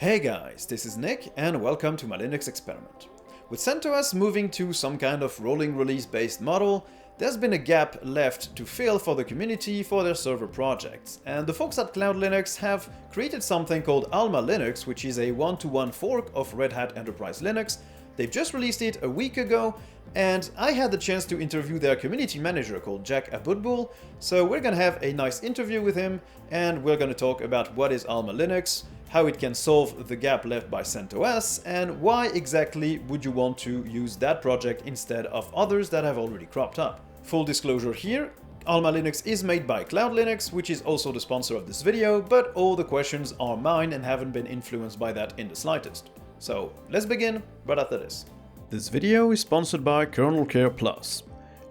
Hey guys, this is Nick and welcome to my Linux experiment. With CentOS moving to some kind of rolling release based model, there's been a gap left to fill for the community for their server projects, and the folks at CloudLinux have created something called Alma Linux, which is a one-to-one fork of Red Hat Enterprise Linux. They've just released it a week ago, and I had the chance to interview their community manager called Jack Aboutboul, so we're gonna have a nice interview with him, and we're gonna talk about what is Alma Linux, how it can solve the gap left by CentOS, and why exactly would you want to use that project instead of others that have already cropped up. Full disclosure here, Alma Linux is made by CloudLinux, which is also the sponsor of this video, but all the questions are mine and haven't been influenced by that in the slightest. So let's begin, but after this. This video is sponsored by Kernel Care Plus.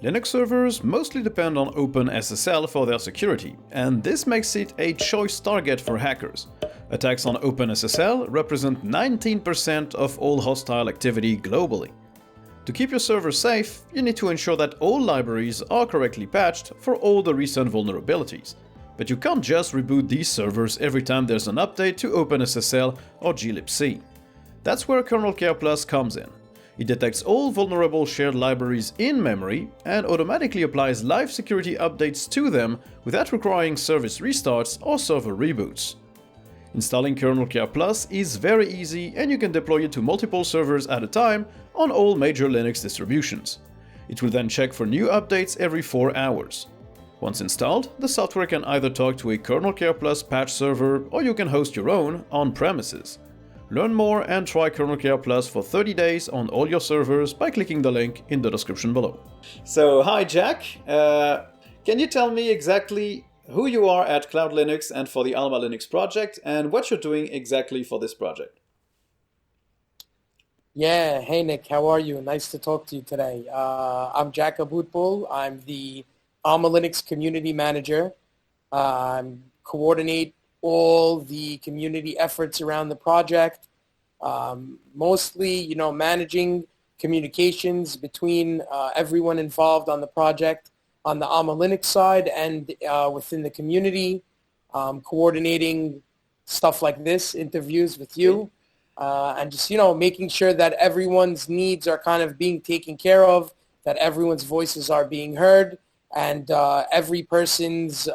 Linux servers mostly depend on OpenSSL for their security, and this makes it a choice target for hackers. Attacks on OpenSSL represent 19% of all hostile activity globally. To keep your server safe, you need to ensure that all libraries are correctly patched for all the recent vulnerabilities. But you can't just reboot these servers every time there's an update to OpenSSL or glibc. That's where Kernel Care Plus comes in. It detects all vulnerable shared libraries in memory and automatically applies live security updates to them without requiring service restarts or server reboots. Installing Kernel Care Plus is very easy, and you can deploy it to multiple servers at a time on all major Linux distributions. It will then check for new updates every 4 hours. Once installed, the software can either talk to a Kernel Care Plus patch server, or you can host your own on premises. Learn more and try Kernel Care Plus for 30 days on all your servers by clicking the link in the description below. So, hi Jack, can you tell me exactly who you are at CloudLinux and for the Alma Linux project, and what you're doing exactly for this project? Yeah, hey Nick, how are you? Nice to talk to you today. I'm Jack Aboutboul. I'm the Alma Linux community manager. I coordinate all the community efforts around the project, mostly, managing communications between everyone involved on the project on the Alma Linux side and within the community, coordinating stuff like this, interviews with you, and just, making sure that everyone's needs are kind of being taken care of, that everyone's voices are being heard, and every person's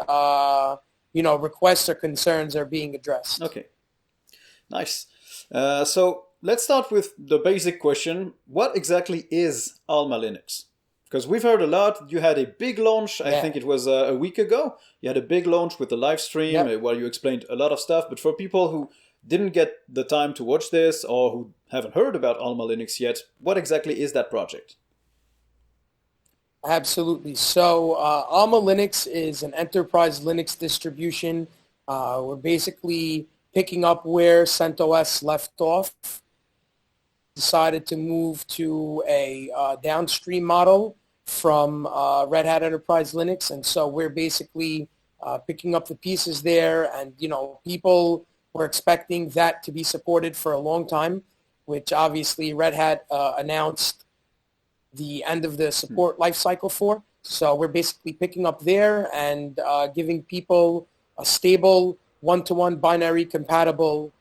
requests or concerns are being addressed. Okay, nice. So let's start with the basic question. What exactly is Alma Linux? Because we've heard a lot. You had a big launch, I think it was a week ago. You had a big launch with the live stream where you explained a lot of stuff. But for people who didn't get the time to watch this or who haven't heard about Alma Linux yet, what exactly is that project? Absolutely. So Alma Linux is an enterprise Linux distribution. We're basically picking up where CentOS left off. Decided to move to a downstream model from Red Hat Enterprise Linux, and so we're basically picking up the pieces there, and people were expecting that to be supported for a long time, which obviously Red Hat announced the end of the support lifecycle for. So we're basically picking up there and giving people a stable one-to-one binary compatible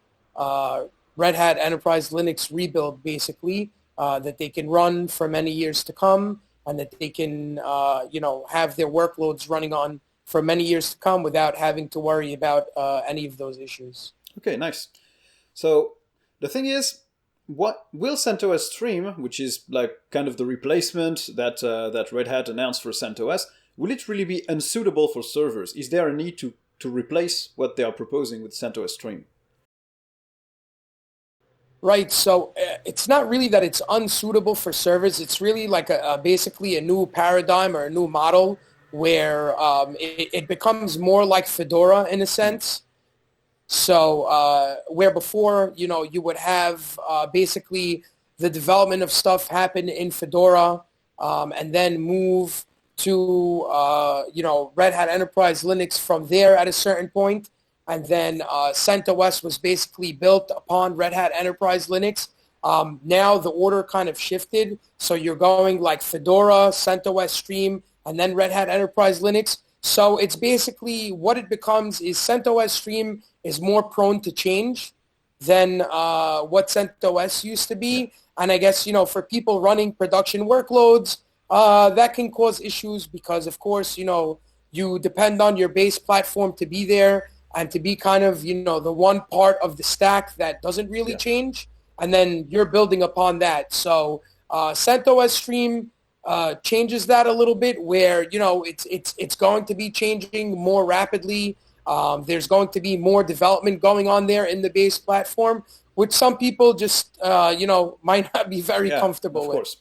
Red Hat Enterprise Linux rebuild, basically, that they can run for many years to come, and that they can, have their workloads running on for many years to come without having to worry about any of those issues. Okay, nice. So the thing is, what will CentOS Stream, which is like kind of the replacement that Red Hat announced for CentOS, will it really be unsuitable for servers? Is there a need to replace what they are proposing with CentOS Stream? Right, so it's not really that it's unsuitable for servers. It's really like basically a new paradigm or a new model where it becomes more like Fedora in a sense. So where before, you would have basically the development of stuff happen in Fedora and then move to, Red Hat Enterprise Linux from there at a certain point. And then CentOS was basically built upon Red Hat Enterprise Linux. Now the order kind of shifted. So you're going like Fedora, CentOS Stream, and then Red Hat Enterprise Linux. So it's basically what it becomes is CentOS Stream is more prone to change than what CentOS used to be. And I guess, for people running production workloads, that can cause issues because, of course, you depend on your base platform to be there and to be kind of, the one part of the stack that doesn't really change. And then you're building upon that. So CentOS Stream changes that a little bit where, it's going to be changing more rapidly. There's going to be more development going on there in the base platform, which some people just, might not be very comfortable with. Of course.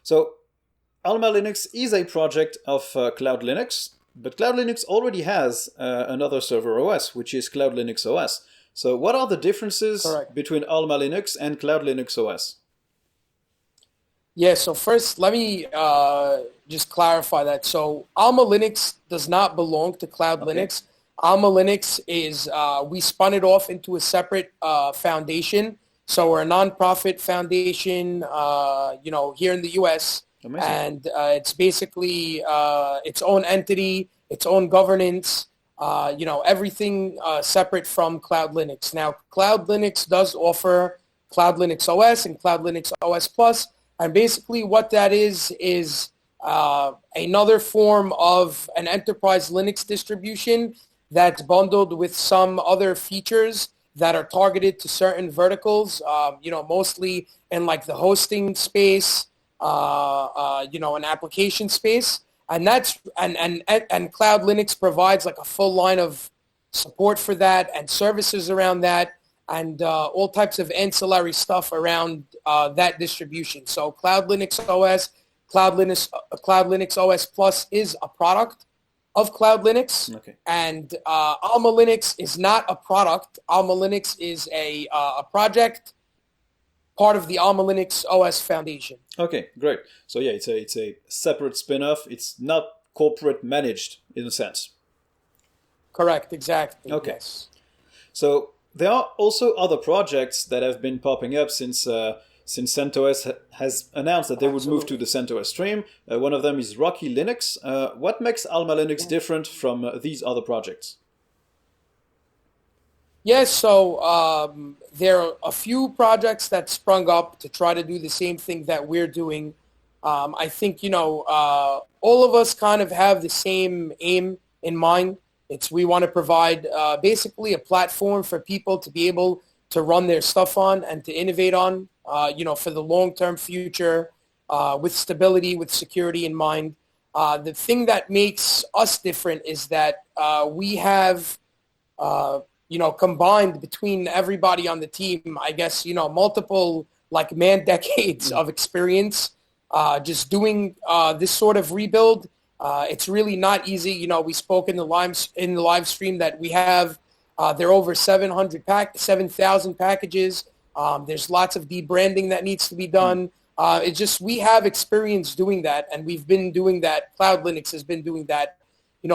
So Alma Linux is a project of CloudLinux, but CloudLinux already has another server OS, which is CloudLinux OS. So what are the differences between Alma Linux and CloudLinux OS? Yeah, so first, let me just clarify that. So Alma Linux does not belong to CloudLinux. Alma Linux is, we spun it off into a separate foundation. So we're a nonprofit foundation, here in the U.S. Amazing. And it's basically its own entity, its own governance, everything separate from CloudLinux. Now, CloudLinux does offer CloudLinux OS and CloudLinux OS Plus. And basically what that is another form of an enterprise Linux distribution that's bundled with some other features that are targeted to certain verticals, mostly in like the hosting space, an application space. And that's and Cloud Linux provides like a full line of support for that and services around that and all types of ancillary stuff around that distribution. So Cloud Linux OS, Cloud Linux OS Plus is a product of Cloud Linux, and Alma Linux is not a product. Alma Linux is a project, part of the Alma Linux OS Foundation. Okay, great. So yeah, it's a separate spin-off. It's not corporate managed in a sense. Correct, exactly. Okay. Yes. So there are also other projects that have been popping up since CentOS has announced that they would move to the CentOS stream. One of them is RHEL Linux. What makes Alma Linux different from these other projects? Yes, so there are a few projects that sprung up to try to do the same thing that we're doing. I think, all of us kind of have the same aim in mind. We want to provide basically a platform for people to be able to run their stuff on and to innovate on, for the long-term future with stability, with security in mind. The thing that makes us different is that we have, combined between everybody on the team, I guess, multiple like man-decades of experience just doing this sort of rebuild. It's really not easy. We spoke in the live stream that we have there are over 7,000 packages. There's lots of debranding that needs to be done. It's just we have experience doing that, and we've been doing that. Cloud Linux has been doing that,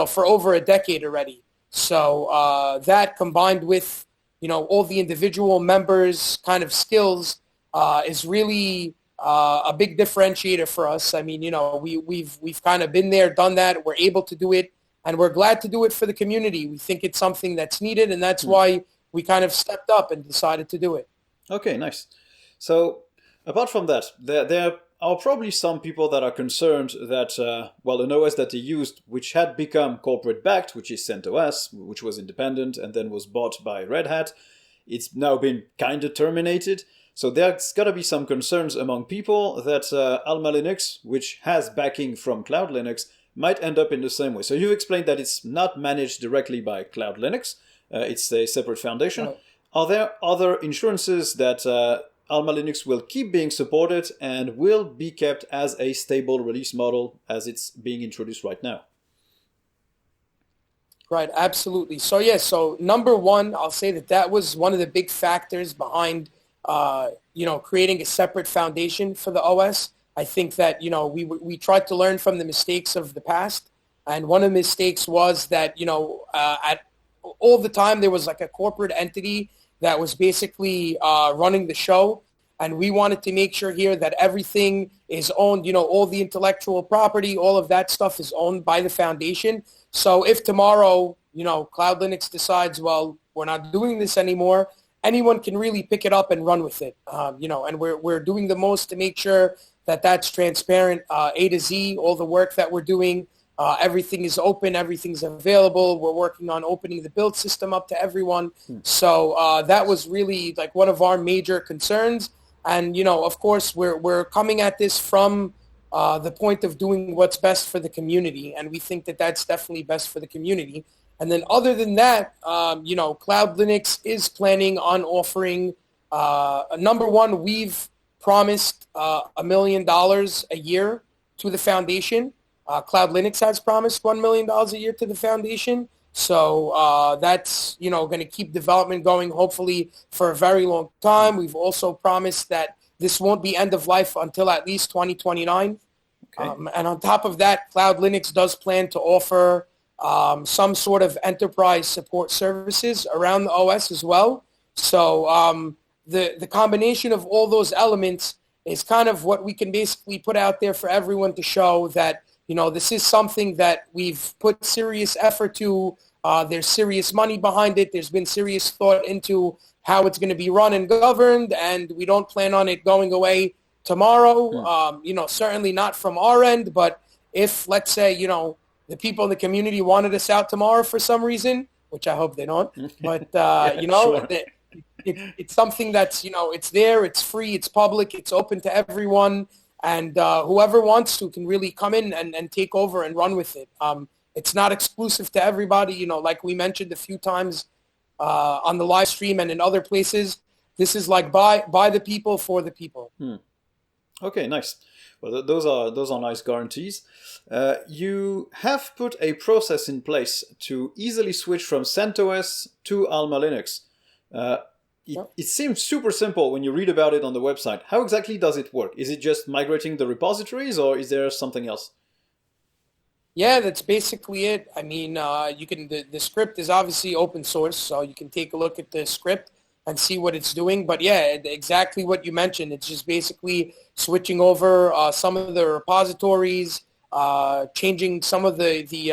for over a decade already. So that combined with, all the individual members' kind of skills is really a big differentiator for us. I mean, we've kind of been there, done that. We're able to do it, and we're glad to do it for the community. We think it's something that's needed, and that's why we kind of stepped up and decided to do it. Okay, nice. So apart from that, there are probably some people that are concerned that, an OS that they used, which had become corporate-backed, which is CentOS, which was independent and then was bought by Red Hat, it's now been kind of terminated. So there's got to be some concerns among people that Alma Linux, which has backing from Cloud Linux, might end up in the same way. So you've explained that it's not managed directly by Cloud Linux. It's a separate foundation. Right. Are there other insurances that Alma Linux will keep being supported and will be kept as a stable release model as it's being introduced right now? Right, absolutely. So number one, I'll say that was one of the big factors behind creating a separate foundation for the OS. I think that, we tried to learn from the mistakes of the past. And one of the mistakes was that, at all the time there was like a corporate entity that was basically running the show. And we wanted to make sure here that everything is owned, all the intellectual property, all of that stuff is owned by the foundation. So if tomorrow, Cloud Linux decides, well, we're not doing this anymore, anyone can really pick it up and run with it. And we're doing the most to make sure that that's transparent, A to Z, all the work that we're doing. Everything is open. Everything's available. We're working on opening the build system up to everyone. So that was really like one of our major concerns. And, of course, we're coming at this from the point of doing what's best for the community. And we think that that's definitely best for the community. And then other than that, CloudLinux is planning on offering, number one, we've promised $1 million a year to the foundation. CloudLinux has promised $1 million a year to the foundation. So that's, going to keep development going, hopefully, for a very long time. We've also promised that this won't be end of life until at least 2029. Okay. And on top of that, CloudLinux does plan to offer some sort of enterprise support services around the OS as well. So the combination of all those elements is kind of what we can basically put out there for everyone to show that, this is something that we've put serious effort to. There's serious money behind it. There's been serious thought into how it's going to be run and governed, and we don't plan on it going away tomorrow. Certainly not from our end, but if, let's say, the people in the community wanted us out tomorrow for some reason, which I hope they don't, but, sure. It's something that's, it's there, it's free, it's public, it's open to everyone, and whoever wants to can really come in and take over and run with it. It's not exclusive to everybody, like we mentioned a few times on the live stream and in other places. This is like by the people, for the people. Okay, nice. Well, those are nice guarantees. You have put a process in place to easily switch from CentOS to Alma Linux. It seems super simple when you read about it on the website. How exactly does it work? Is it just migrating the repositories, or is there something else? Yeah, that's basically it. I mean, the script is obviously open source, so you can take a look at the script and see what it's doing. But yeah, exactly what you mentioned. It's just basically switching over some of the repositories, changing some of the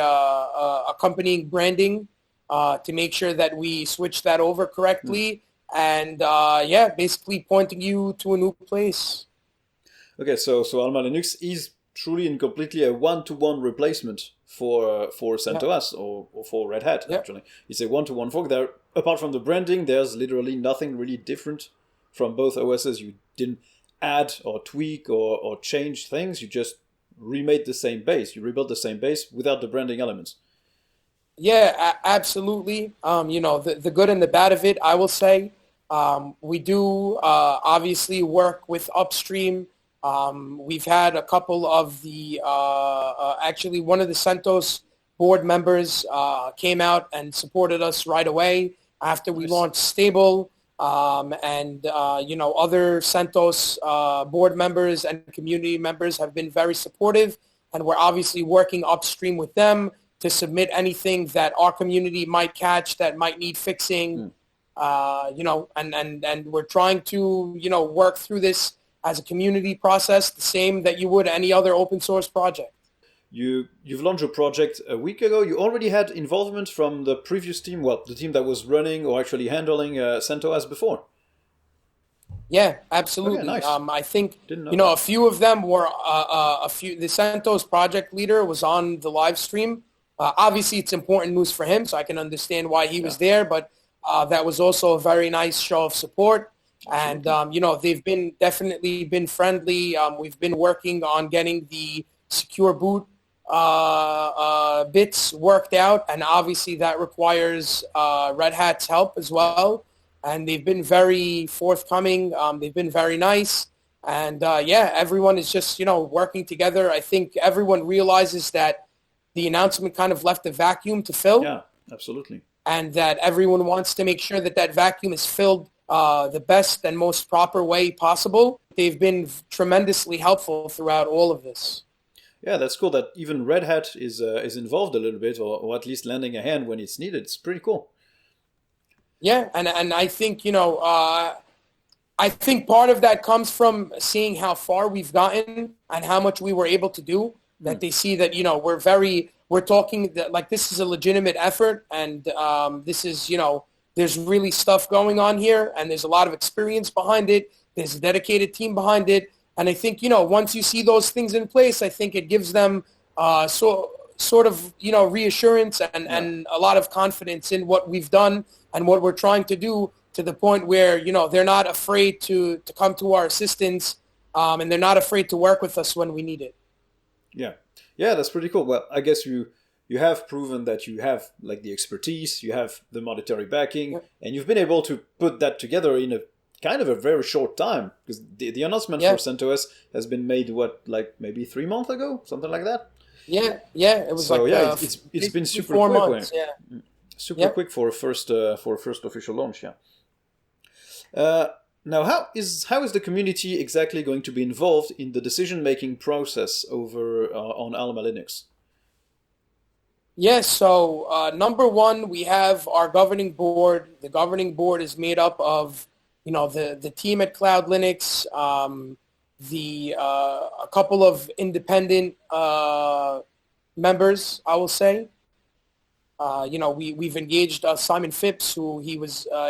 accompanying branding to make sure that we switch that over correctly. And basically pointing you to a new place. Okay, so Alma Linux is truly and completely a one-to-one replacement for CentOS or for Red Hat. Actually, it's a one-to-one fork. There, apart from the branding, there's literally nothing really different from both OSs. You didn't add or tweak or change things. You just remade the same base. You rebuilt the same base without the branding elements. Yeah, absolutely. The good and the bad of it, I will say. We do obviously work with upstream. We've had a couple of the, actually one of the CentOS board members came out and supported us right away after we launched stable. And other CentOS board members and community members have been very supportive. And we're obviously working upstream with them to submit anything that our community might catch that might need fixing, and we're trying to, work through this as a community process, the same that you would any other open source project. You've launched a project a week ago. You already had involvement from the previous team, the team that was running or actually handling CentOS before. Yeah, absolutely. Okay, nice. I think, a few of them were, the CentOS project leader was on the live stream. Obviously, it's important news for him, so I can understand why he was there, but that was also a very nice show of support. And, they've definitely been friendly. We've been working on getting the secure boot bits worked out, and obviously that requires Red Hat's help as well. And they've been very forthcoming. They've been very nice. And, everyone is just, working together. I think everyone realizes that the announcement kind of left a vacuum to fill. Yeah, absolutely. And that everyone wants to make sure that that vacuum is filled the best and most proper way possible. They've been tremendously helpful throughout all of this. Yeah, that's cool that even Red Hat is involved a little bit, or at least lending a hand when it's needed. It's pretty cool. Yeah, and I think, I think part of that comes from seeing how far we've gotten and how much we were able to do, that they see that, we're talking that, like, this is a legitimate effort, and this is, there's really stuff going on here, and there's a lot of experience behind it. There's a dedicated team behind it. And I think, once you see those things in place, I think it gives them sort of, reassurance and a lot of confidence in what we've done and what we're trying to do, to the point where, they're not afraid to come to our assistance, and they're not afraid to work with us when we need it. Yeah. Yeah, that's pretty cool. Well, I guess you have proven that you have like the expertise, you have the monetary backing, and you've been able to put that together in a kind of a very short time, because the announcement for CentOS has been made, like maybe 3 months ago, something like that. Yeah, it was it's been super 4 quick. months. Super quick for a first official launch. Now, how is the community exactly going to be involved in the decision-making process over on Alma Linux? Yes, so number one, we have our governing board. The governing board is made up of, the team at CloudLinux, a couple of independent members, I will say. We've engaged Simon Phipps, who he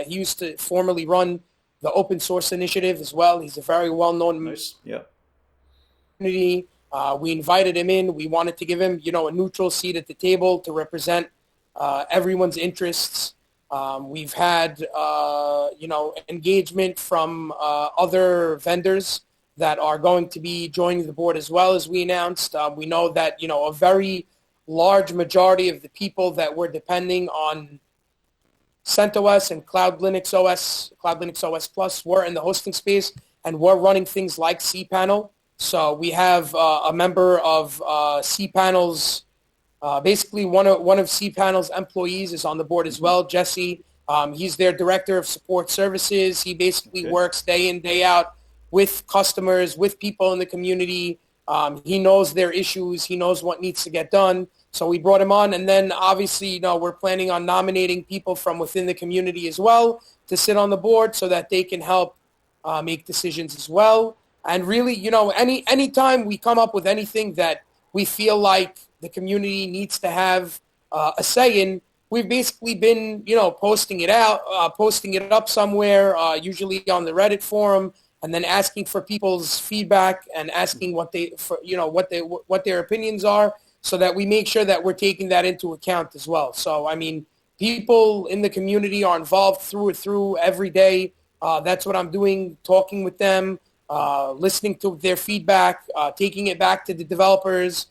used to formerly run the open source initiative as well. He's a very well-known community. We invited him in. We wanted to give him, a neutral seat at the table to represent everyone's interests. We've had, engagement from other vendors that are going to be joining the board as well, as we announced. We know that, a very large majority of the people that were depending on CentOS and CloudLinux OS Plus were in the hosting space and were running things like cPanel. So we have a member of cPanel's, basically one of cPanel's employees is on the board as well, Jesse. He's their director of support services. He basically works day in, day out with customers, with people in the community. He knows their issues. He knows what needs to get done. So we brought him on. And then obviously, we're planning on nominating people from within the community as well to sit on the board so that they can help make decisions as well. And really, any time we come up with anything that we feel like the community needs to have a say in, we've basically been, posting it up somewhere, usually on the Reddit forum, and then asking for people's feedback and asking what their opinions are, so that we make sure that we're taking that into account as well. So, I mean, people in the community are involved through every day. That's what I'm doing, talking with them, listening to their feedback, taking it back to the developers,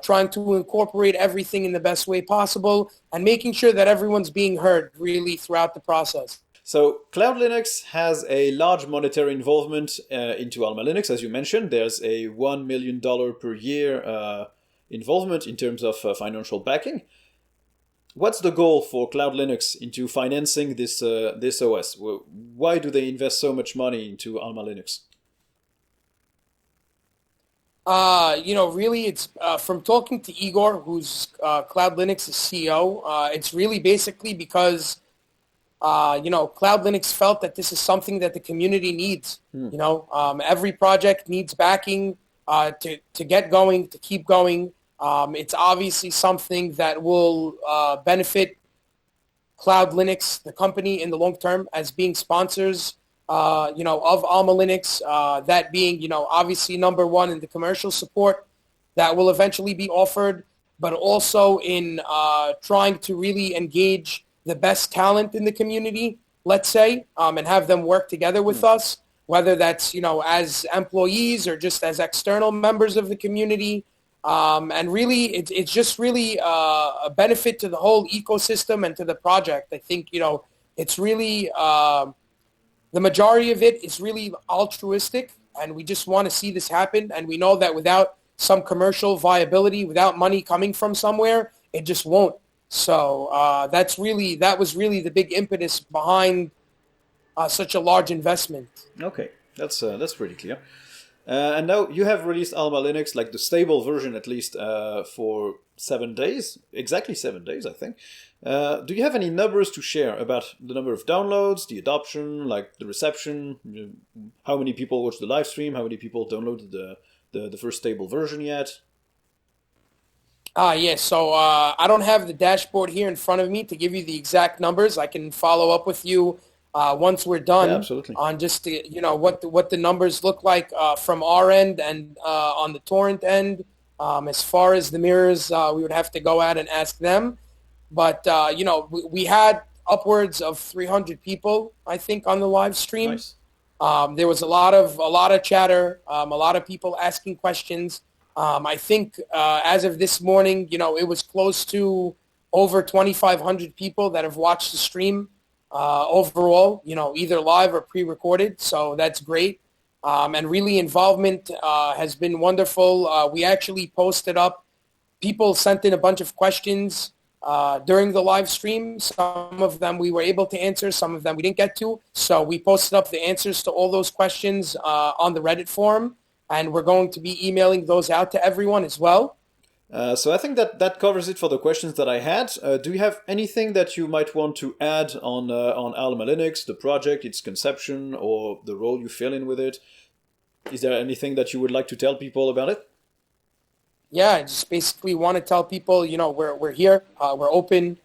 trying to incorporate everything in the best way possible, and making sure that everyone's being heard really throughout the process. So CloudLinux has a large monetary involvement into Alma Linux, as you mentioned. There's a $1 million per year involvement in terms of financial backing. What's the goal for CloudLinux into financing this OS? Why do they invest so much money into Alma Linux? Really, it's from talking to Igor, who's CloudLinux's CEO. It's really basically because CloudLinux felt that this is something that the community needs. Every project needs backing to get going, to keep going. It's obviously something that will benefit CloudLinux, the company, in the long term, as being sponsors, of Alma Linux, that being, obviously number one in the commercial support that will eventually be offered, but also in trying to really engage the best talent in the community, let's say, and have them work together with us, whether that's, as employees or just as external members of the community. And really, it's just really a benefit to the whole ecosystem and to the project. I think, it's really, the majority of it is really altruistic, and we just want to see this happen. And we know that without some commercial viability, without money coming from somewhere, it just won't. So that was really the big impetus behind such a large investment. Okay, that's pretty clear. And now you have released Alma Linux, like the stable version at least, for 7 days, exactly 7 days, I think. Do you have any numbers to share about the number of downloads, the adoption, like the reception, how many people watched the live stream, how many people downloaded the first stable version yet? Yeah, so I don't have the dashboard here in front of me to give you the exact numbers. I can follow up with you once we're Yeah, done absolutely. on just what the numbers look like from our end and on the torrent end. As far as the mirrors, we would have to go out and ask them. But we had upwards of 300 people, I think, on the live stream. Nice. There was a lot of chatter, a lot of people asking questions. I think as of this morning, it was close to over 2,500 people that have watched the stream overall, either live or pre-recorded. So that's great. And really involvement has been wonderful. We actually posted up, people sent in a bunch of questions during the live stream. Some of them we were able to answer, some of them we didn't get to. So we posted up the answers to all those questions on the Reddit forum, and we're going to be emailing those out to everyone as well. So I think that covers it for the questions that I had. Do you have anything that you might want to add on Alma Linux, the project, its conception, or the role you fill in with it? Is there anything that you would like to tell people about it? Yeah, I just basically want to tell people, we're here, we're open.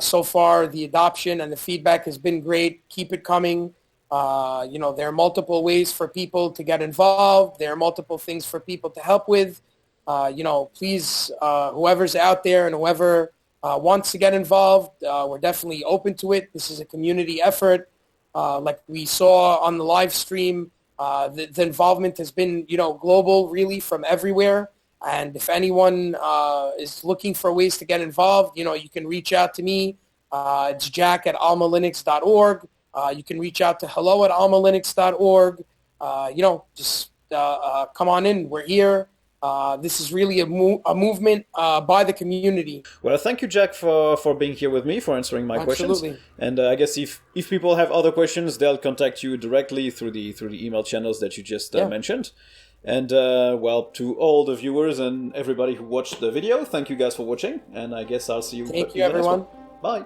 So far, the adoption and the feedback has been great. Keep it coming. There are multiple ways for people to get involved. There are multiple things for people to help with. Please, whoever's out there and whoever wants to get involved, we're definitely open to it. This is a community effort. Like we saw on the live stream, the involvement has been, global, really, from everywhere. And if anyone is looking for ways to get involved, you can reach out to me. It's Jack at almalinux.org. You can reach out to hello at almalinux.org. Just come on in. We're here. This is really a movement by the community. Well, thank you, Jack, for being here with me, for answering my questions. Absolutely. And I guess if people have other questions, they'll contact you directly through the email channels that you just mentioned. And to all the viewers and everybody who watched the video, thank you guys for watching. And I guess I'll see you. Thank you, everyone. Bye.